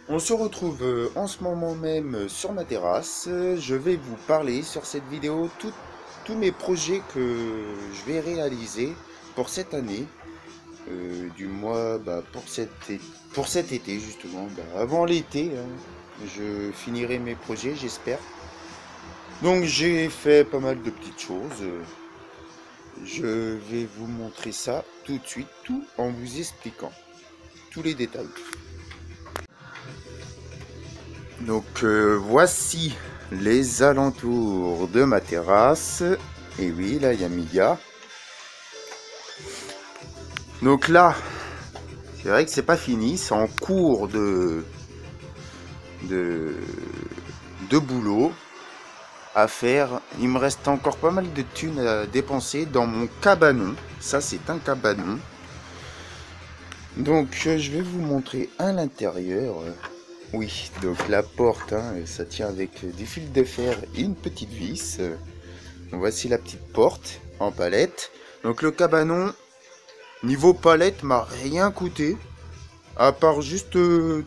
On se retrouve en ce moment même sur ma terrasse. Je vais vous parler sur cette vidéo tous mes projets que je vais réaliser pour cette année, du mois pour cet été justement, avant l'été, hein. Je finirai mes projets, j'espère. Donc j'ai fait pas mal de petites choses. Je vais vous montrer ça tout de suite, tout en vous expliquant tous les détails. Donc voici les alentours de ma terrasse. Et oui, là il y a Mia. Donc là, c'est vrai que c'est pas fini, c'est en cours de, de boulot à faire. Il me reste encore pas mal de thunes à dépenser dans mon cabanon. Ça c'est un cabanon. Donc je vais vous montrer à l'intérieur. Oui, donc la porte, hein, ça tient avec des fils de fer et une petite vis. Voici la petite porte en palette. Donc le cabanon, niveau palette, m'a rien coûté. À part juste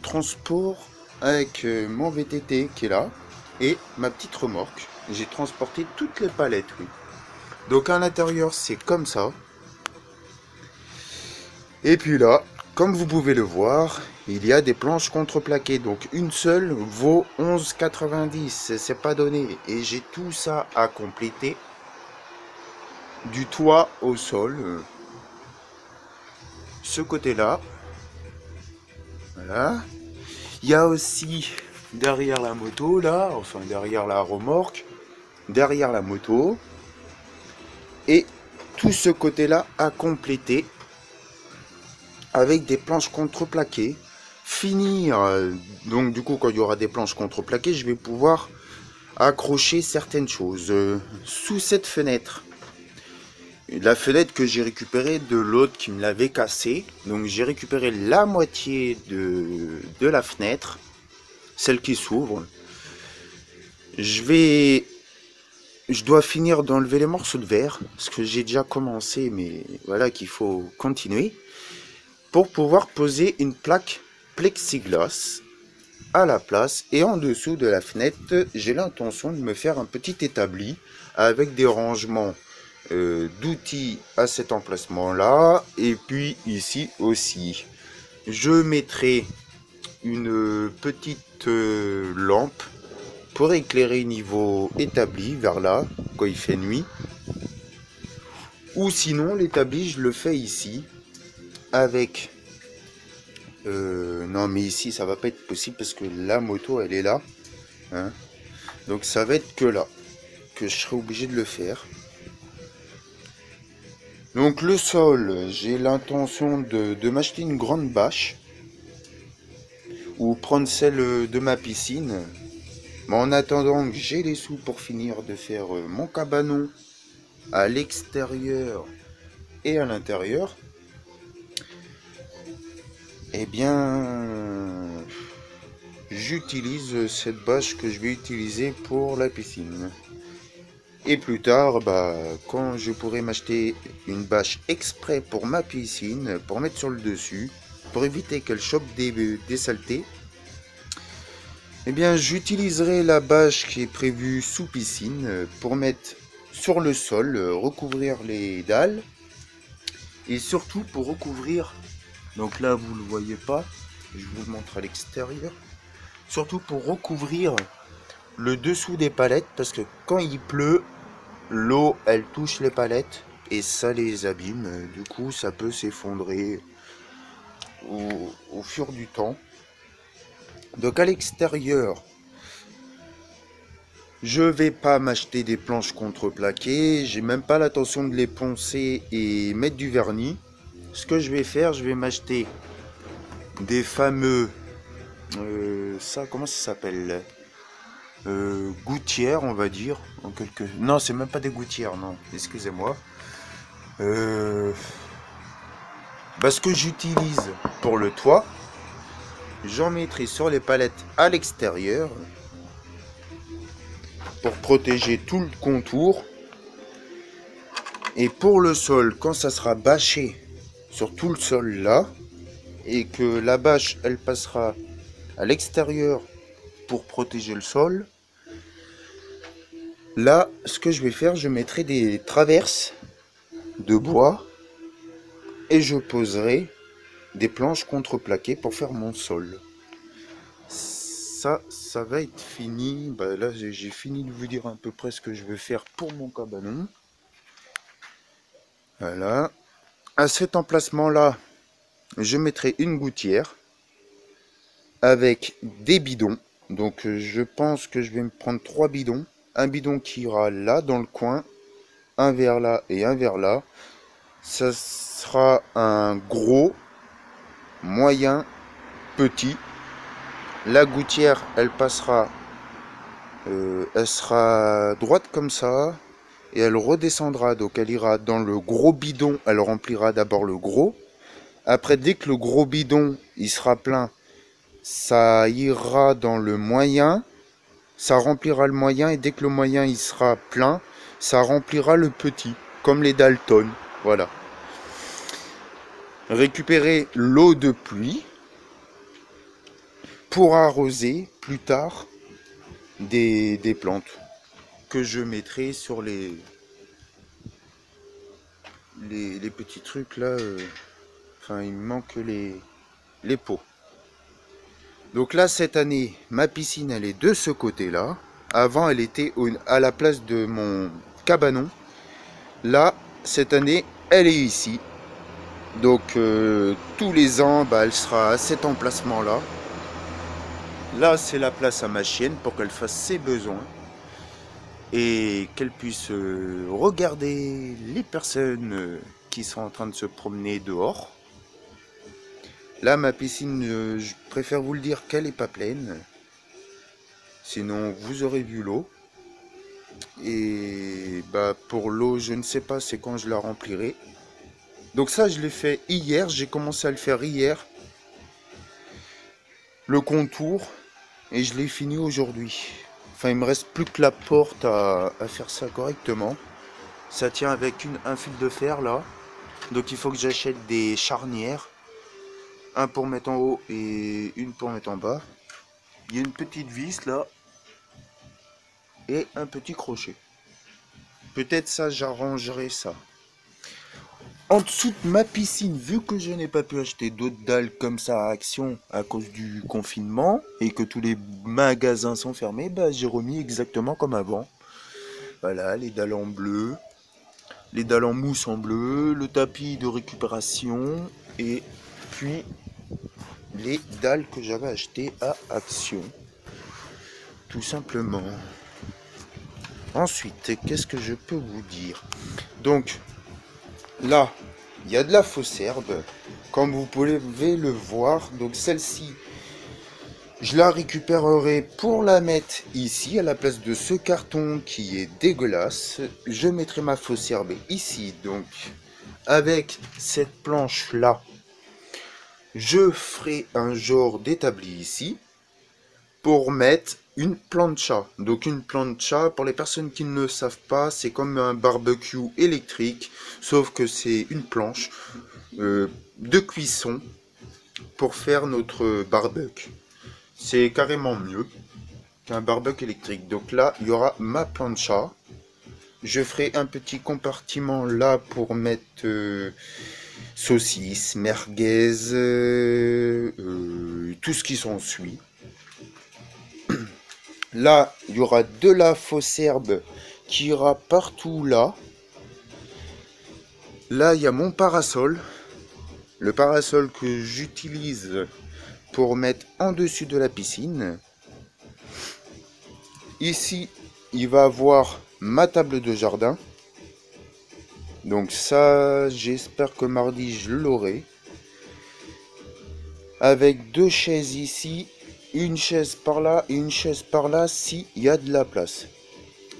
transport avec mon VTT qui est là. Et ma petite remorque. J'ai transporté toutes les palettes, oui. Donc à l'intérieur, c'est comme ça. Et puis là, comme vous pouvez le voir, il y a des planches contreplaquées. Donc une seule vaut 11,90. C'est pas donné. Et j'ai tout ça à compléter. Du toit au sol. Ce côté-là. Voilà. Il y a aussi derrière la moto, là, enfin derrière la remorque, derrière la moto. Et tout ce côté-là à compléter avec des planches contreplaquées. Finir, donc du coup quand il y aura des planches contreplaquées, je vais pouvoir accrocher certaines choses sous cette fenêtre. La fenêtre que j'ai récupérée de l'autre qui me l'avait cassée. Donc j'ai récupéré la moitié de la fenêtre, celle qui s'ouvre. Je dois finir d'enlever les morceaux de verre, parce que j'ai déjà commencé, mais voilà qu'il faut continuer, pour pouvoir poser une plaque plexiglas à la place. Et en dessous de la fenêtre, j'ai l'intention de me faire un petit établi avec des rangements d'outils à cet emplacement-là, et puis ici aussi. Je mettrai une petite lampe pour éclairer niveau établi vers là quand il fait nuit, ou sinon l'établi je le fais ici avec non mais ici ça va pas être possible parce que la moto elle est là, hein. Donc ça va être que là que je serai obligé de le faire. Donc le sol, j'ai l'intention de m'acheter une grande bâche ou prendre celle de ma piscine. Mais en attendant que j'ai les sous pour finir de faire mon cabanon à l'extérieur et à l'intérieur, eh bien j'utilise cette bâche que je vais utiliser pour la piscine. Et plus tard, quand je pourrai m'acheter une bâche exprès pour ma piscine, pour mettre sur le dessus, pour éviter qu'elle chope des saletés, eh bien j'utiliserai la bâche qui est prévue sous piscine pour mettre sur le sol, recouvrir les dalles, et surtout pour recouvrir, donc là vous ne le voyez pas, je vous le montre à l'extérieur, surtout pour recouvrir le dessous des palettes, parce que quand il pleut, l'eau elle touche les palettes et ça les abîme, du coup ça peut s'effondrer au fur du temps. Donc à l'extérieur, je vais pas m'acheter des planches contreplaquées, j'ai même pas l'intention de les poncer et mettre du vernis. Ce que je vais faire, je vais m'acheter des fameux ça comment ça s'appelle, gouttières on va dire, en quelque... non c'est même pas des gouttières, non excusez-moi, ce que j'utilise pour le toit, j'en mettrai sur les palettes à l'extérieur pour protéger tout le contour. Et pour le sol, quand ça sera bâché sur tout le sol là, et que la bâche elle passera à l'extérieur pour protéger le sol. Là, ce que je vais faire, je mettrai des traverses de bois et je poserai des planches contreplaquées pour faire mon sol. Ça va être fini. Bah, là, j'ai fini de vous dire à peu près ce que je veux faire pour mon cabanon. Voilà. À cet emplacement-là, je mettrai une gouttière avec des bidons. Donc, je pense que je vais me prendre 3 bidons. Un bidon qui ira là, dans le coin. Un vers là et un vers là. Ça sera un gros, moyen, petit. La gouttière, elle passera, elle sera droite comme ça, et elle redescendra. Donc elle ira dans le gros bidon, elle remplira d'abord le gros. Après, dès que le gros bidon, il sera plein, ça ira dans le moyen, ça remplira le moyen, et dès que le moyen, il sera plein, ça remplira le petit, comme les Dalton, voilà. Récupérer l'eau de pluie pour arroser plus tard des plantes que je mettrai sur les petits trucs là. Enfin, il me manque les pots. Donc là, cette année, ma piscine, elle est de ce côté-là. Avant, elle était à la place de mon cabanon. Là, cette année, elle est ici. Donc, tous les ans, bah, elle sera à cet emplacement-là. Là, c'est la place à ma chienne pour qu'elle fasse ses besoins et qu'elle puisse regarder les personnes qui sont en train de se promener dehors. Là, ma piscine, je préfère vous le dire qu'elle n'est pas pleine. Sinon, vous aurez vu l'eau. Et bah, pour l'eau, je ne sais pas, c'est quand je la remplirai. Donc ça, je l'ai fait hier. J'ai commencé à le faire hier. Le contour. Et je l'ai fini aujourd'hui. Enfin, il me reste plus que la porte à faire ça correctement. Ça tient avec un fil de fer là. Donc il faut que j'achète des charnières. Un pour mettre en haut et une pour mettre en bas. Il y a une petite vis là. Et un petit crochet. Peut-être ça, j'arrangerai ça. En dessous de ma piscine, vu que je n'ai pas pu acheter d'autres dalles comme ça à Action à cause du confinement et que tous les magasins sont fermés, bah, j'ai remis exactement comme avant. Voilà, les dalles en bleu, les dalles en mousse en bleu, le tapis de récupération et puis les dalles que j'avais achetées à Action. Tout simplement. Ensuite, qu'est-ce que je peux vous dire? Donc, là, il y a de la fausse herbe, comme vous pouvez le voir. Donc celle-ci, je la récupérerai pour la mettre ici, à la place de ce carton qui est dégueulasse. Je mettrai ma fausse herbe ici, donc avec cette planche-là, je ferai un genre d'établi ici, pour mettre une plancha. Donc une plancha, pour les personnes qui ne savent pas, c'est comme un barbecue électrique, sauf que c'est une planche de cuisson pour faire notre barbecue. C'est carrément mieux qu'un barbecue électrique. Donc là, il y aura ma plancha. Je ferai un petit compartiment là pour mettre saucisses, merguez, tout ce qui s'ensuit. Là, il y aura de la fausse herbe qui ira partout là. Là, il y a mon parasol. Le parasol que j'utilise pour mettre en dessus de la piscine. Ici, il va avoir ma table de jardin. Donc ça, j'espère que mardi, je l'aurai. Avec 2 chaises ici. Une chaise par là et une chaise par là s'il y a de la place.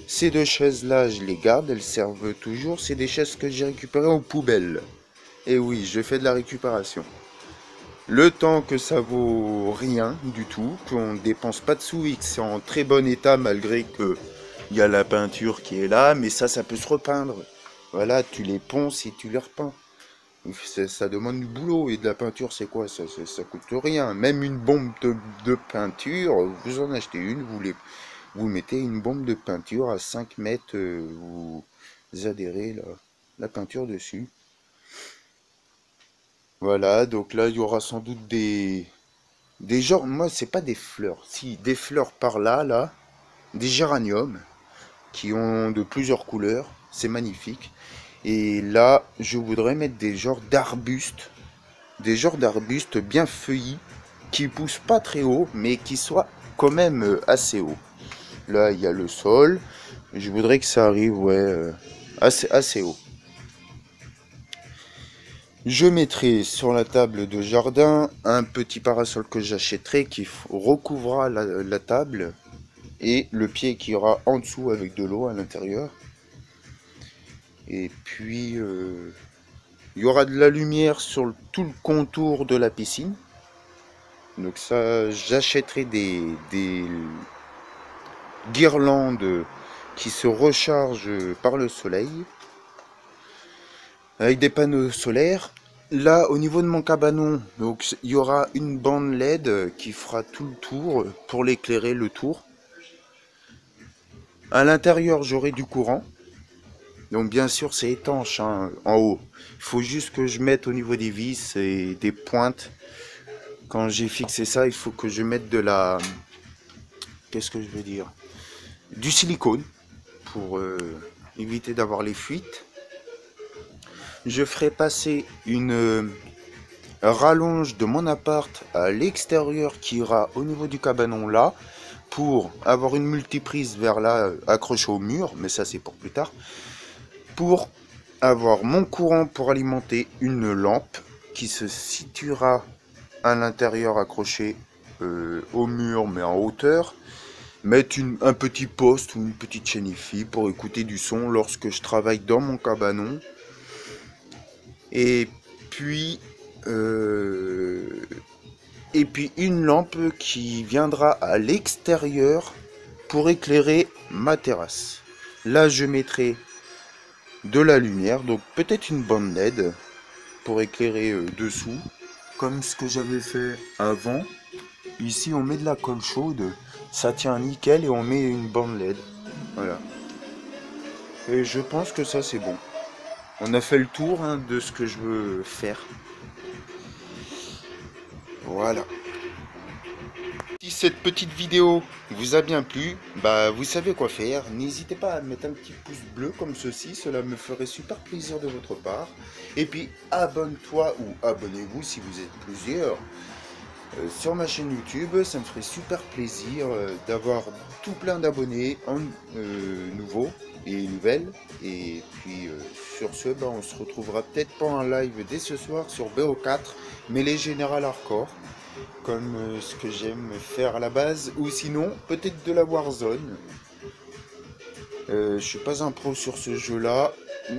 Ces 2 chaises là, je les garde, elles servent toujours. C'est des chaises que j'ai récupérées aux poubelles. Et oui, je fais de la récupération. Le temps que ça vaut rien du tout, qu'on ne dépense pas de sous et que c'est en très bon état malgré que il y a la peinture qui est là, mais ça peut se repeindre. Voilà, tu les ponces et tu les repeins. Ça demande du boulot, et de la peinture, c'est quoi? Ça coûte rien. Même une bombe de peinture, vous en achetez une, vous mettez une bombe de peinture à 5 mètres, vous adhérez la peinture dessus. Voilà, donc là, il y aura sans doute des genres, moi, c'est pas des fleurs. Si, des fleurs par là, des géraniums qui ont de plusieurs couleurs, c'est magnifique. Et là, je voudrais mettre des genres d'arbustes bien feuillis, qui poussent pas très haut, mais qui soient quand même assez haut. Là, il y a le sol. Je voudrais que ça arrive, ouais, assez haut. Je mettrai sur la table de jardin un petit parasol que j'achèterai qui recouvrira la table et le pied qui ira en dessous avec de l'eau à l'intérieur. Et puis, il y aura de la lumière sur tout le contour de la piscine. Donc ça, j'achèterai des guirlandes qui se rechargent par le soleil avec des panneaux solaires. Là, au niveau de mon cabanon, donc il y aura une bande LED qui fera tout le tour pour l'éclairer le tour. À l'intérieur, j'aurai du courant. Donc bien sûr, c'est étanche hein, en haut. Il faut juste que je mette au niveau des vis et des pointes. Quand j'ai fixé ça, il faut que je mette de la... Qu'est-ce que je veux dire? Du silicone pour éviter d'avoir les fuites. Je ferai passer une rallonge de mon appart à l'extérieur qui ira au niveau du cabanon là pour avoir une multiprise vers là accrochée au mur, mais ça c'est pour plus tard, pour avoir mon courant pour alimenter une lampe qui se situera à l'intérieur accrochée au mur mais en hauteur, mettre un petit poste ou une petite chaîne hi-fi pour écouter du son lorsque je travaille dans mon cabanon. Et puis une lampe qui viendra à l'extérieur pour éclairer ma terrasse. Là je mettrai de la lumière, donc peut-être une bande LED pour éclairer dessous, comme ce que j'avais fait avant. Ici on met de la colle chaude, ça tient nickel et on met une bande LED. Voilà. Et je pense que ça c'est bon. On a fait le tour hein, de ce que je veux faire. Voilà. Si cette petite vidéo vous a bien plu, bah vous savez quoi faire. N'hésitez pas à mettre un petit pouce bleu comme ceci, cela me ferait super plaisir de votre part. Et puis abonne-toi ou abonnez-vous si vous êtes plusieurs sur ma chaîne YouTube, ça me ferait super plaisir d'avoir tout plein d'abonnés nouveaux et nouvelles. Et puis sur ce, bah, on se retrouvera peut-être pas en live dès ce soir sur BO4, mais les Général Hardcore, comme ce que j'aime faire à la base, ou sinon peut-être de la Warzone. Je suis pas un pro sur ce jeu là,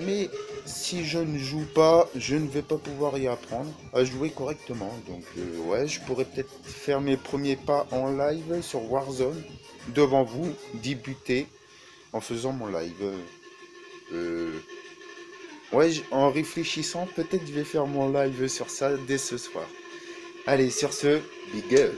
mais si je ne joue pas, je ne vais pas pouvoir y apprendre à jouer correctement. Donc ouais, je pourrais peut-être faire mes premiers pas en live sur Warzone devant vous, débuter en faisant mon live. Ouais, en réfléchissant, peut-être je vais faire mon live sur ça dès ce soir. Allez, sur ce, big up.